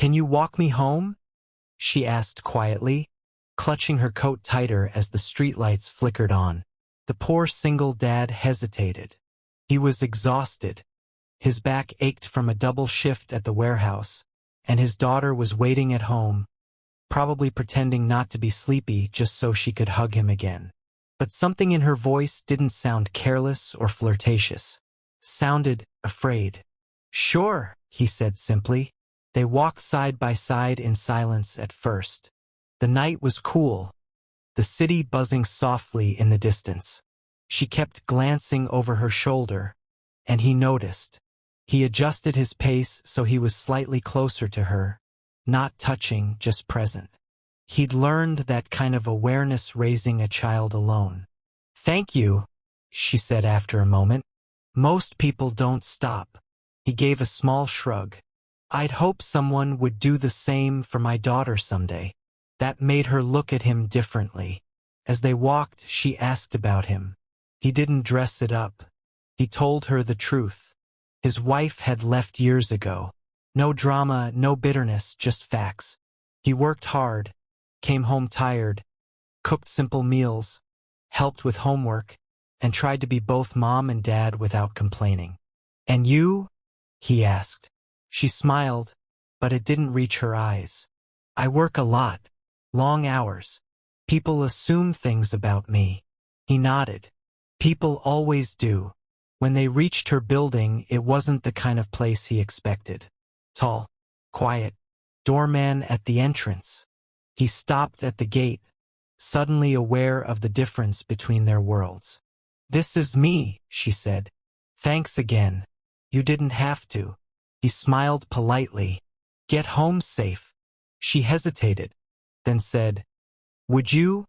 "Can you walk me home?" she asked quietly, clutching her coat tighter as the streetlights flickered on. The poor single dad hesitated. He was exhausted. His back ached from a double shift at the warehouse, and his daughter was waiting at home, probably pretending not to be sleepy just so she could hug him again. But something in her voice didn't sound careless or flirtatious. Sounded afraid. "Sure," he said simply. They walked side by side in silence at first. The night was cool, the city buzzing softly in the distance. She kept glancing over her shoulder, and he noticed. He adjusted his pace so he was slightly closer to her, not touching, just present. He'd learned that kind of awareness raising a child alone. "Thank you," she said after a moment. "Most people don't stop." He gave a small shrug. "I'd hope someone would do the same for my daughter someday." That made her look at him differently. As they walked, she asked about him. He didn't dress it up. He told her the truth. His wife had left years ago. No drama, no bitterness, just facts. He worked hard, came home tired, cooked simple meals, helped with homework, and tried to be both mom and dad without complaining. "And you?" he asked. She smiled, but it didn't reach her eyes. "I work a lot. Long hours. People assume things about me." He nodded. People always do. When they reached her building, it wasn't the kind of place he expected. Tall, quiet, doorman at the entrance. He stopped at the gate, suddenly aware of the difference between their worlds. "This is me," she said. "Thanks again. You didn't have to." He smiled politely. "Get home safe." She hesitated, then said, "Would you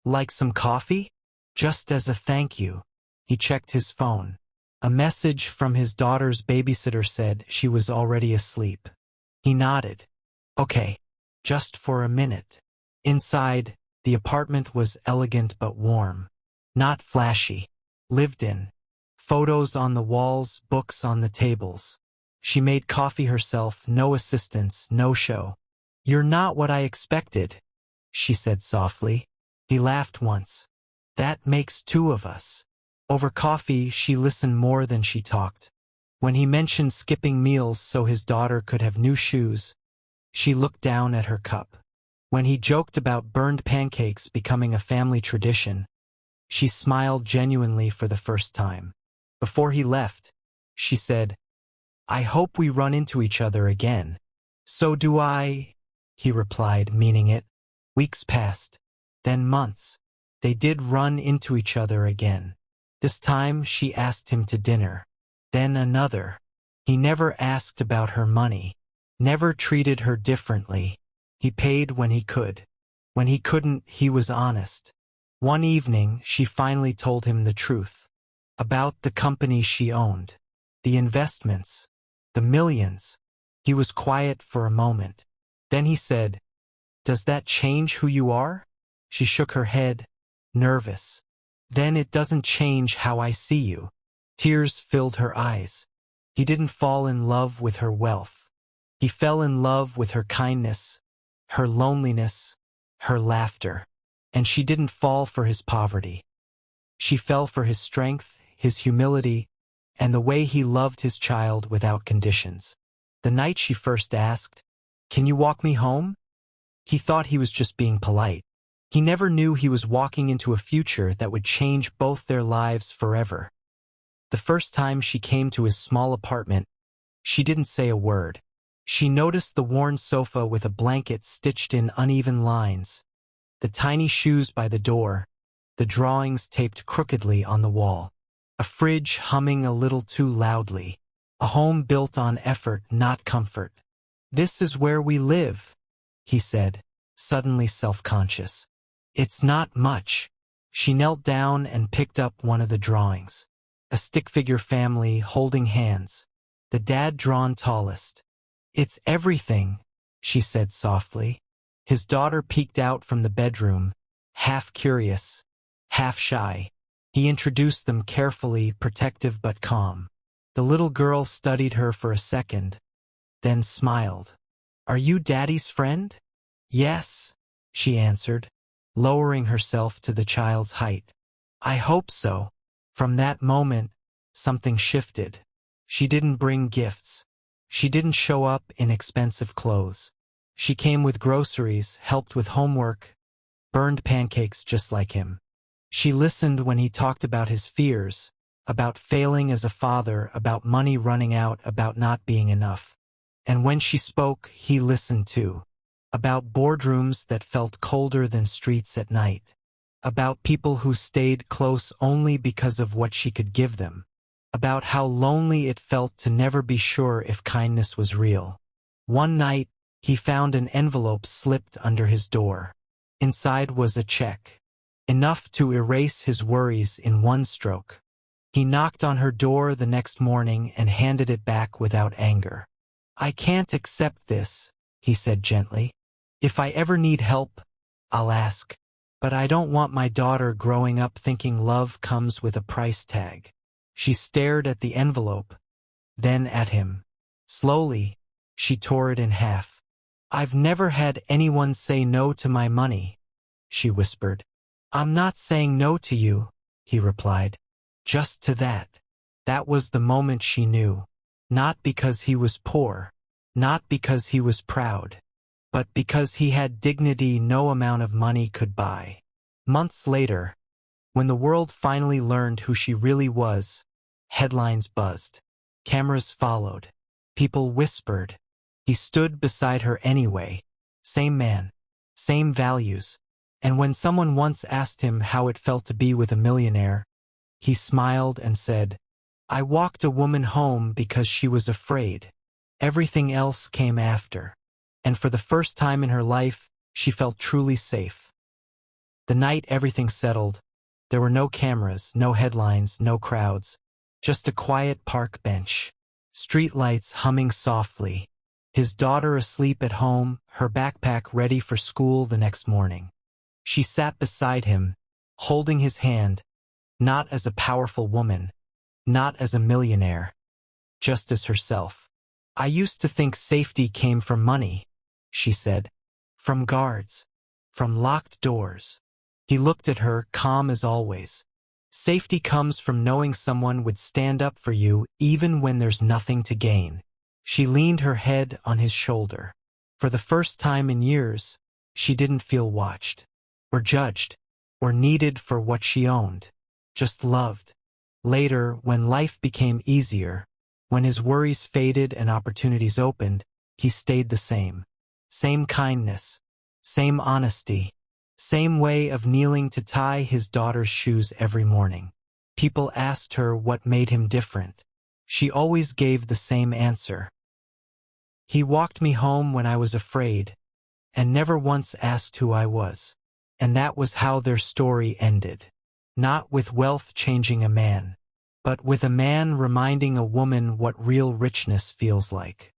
like some coffee? Just as a thank you." He checked his phone. A message from his daughter's babysitter said she was already asleep. He nodded. "Okay, just for a minute." Inside, the apartment was elegant but warm. Not flashy. Lived in. Photos on the walls, books on the tables. She made coffee herself, no assistance, no show. "You're not what I expected," she said softly. He laughed once. "That makes two of us." Over coffee, she listened more than she talked. When he mentioned skipping meals so his daughter could have new shoes, she looked down at her cup. When he joked about burned pancakes becoming a family tradition, she smiled genuinely for the first time. Before he left, she said, "I hope we run into each other again." "So do I," he replied, meaning it. Weeks passed, then months. They did run into each other again. This time she asked him to dinner. Then another. He never asked about her money, never treated her differently. He paid when he could. When he couldn't, he was honest. One evening, she finally told him the truth. About the company she owned. The investments. The millions. He was quiet for a moment. Then he said, "Does that change who you are?" She shook her head, nervous. "Then it doesn't change how I see you." Tears filled her eyes. He didn't fall in love with her wealth. He fell in love with her kindness, her loneliness, her laughter. And she didn't fall for his poverty. She fell for his strength, his humility, and the way he loved his child without conditions. The night she first asked, "Can you walk me home?" he thought he was just being polite. He never knew he was walking into a future that would change both their lives forever. The first time she came to his small apartment, she didn't say a word. She noticed the worn sofa with a blanket stitched in uneven lines, the tiny shoes by the door, the drawings taped crookedly on the wall, a fridge humming a little too loudly, a home built on effort, not comfort. "This is where we live," he said, suddenly self-conscious. "It's not much." She knelt down and picked up one of the drawings. A stick-figure family holding hands, the dad drawn tallest. "It's everything," she said softly. His daughter peeked out from the bedroom, half curious, half shy. He introduced them carefully, protective but calm. The little girl studied her for a second, then smiled. "Are you Daddy's friend?" "Yes," she answered, lowering herself to the child's height. "I hope so." From that moment, something shifted. She didn't bring gifts. She didn't show up in expensive clothes. She came with groceries, helped with homework, burned pancakes just like him. She listened when he talked about his fears, about failing as a father, about money running out, about not being enough. And when she spoke, he listened too. About boardrooms that felt colder than streets at night. About people who stayed close only because of what she could give them. About how lonely it felt to never be sure if kindness was real. One night, he found an envelope slipped under his door. Inside was a check. Enough to erase his worries in one stroke. He knocked on her door the next morning and handed it back without anger. "I can't accept this," he said gently. "If I ever need help, I'll ask. But I don't want my daughter growing up thinking love comes with a price tag." She stared at the envelope, then at him. Slowly, she tore it in half. "I've never had anyone say no to my money," she whispered. "I'm not saying no to you," he replied. "Just to that." That was the moment she knew. Not because he was poor, not because he was proud, but because he had dignity no amount of money could buy. Months later, when the world finally learned who she really was, headlines buzzed. Cameras followed. People whispered. He stood beside her anyway. Same man, same values. And when someone once asked him how it felt to be with a millionaire, he smiled and said, "I walked a woman home because she was afraid. Everything else came after." And for the first time in her life, she felt truly safe. The night everything settled, there were no cameras, no headlines, no crowds, just a quiet park bench, streetlights humming softly, his daughter asleep at home, her backpack ready for school the next morning. She sat beside him, holding his hand, not as a powerful woman, not as a millionaire, just as herself. "I used to think safety came from money," she said, "from guards, from locked doors." He looked at her, calm as always. "Safety comes from knowing someone would stand up for you even when there's nothing to gain." She leaned her head on his shoulder. For the first time in years, she didn't feel watched, or judged, or needed for what she owned, just loved. Later, when life became easier, when his worries faded and opportunities opened, he stayed the same. Same kindness, same honesty, same way of kneeling to tie his daughter's shoes every morning. People asked her what made him different. She always gave the same answer. "He walked me home when I was afraid, and never once asked who I was." And that was how their story ended. Not with wealth changing a man, but with a man reminding a woman what real richness feels like.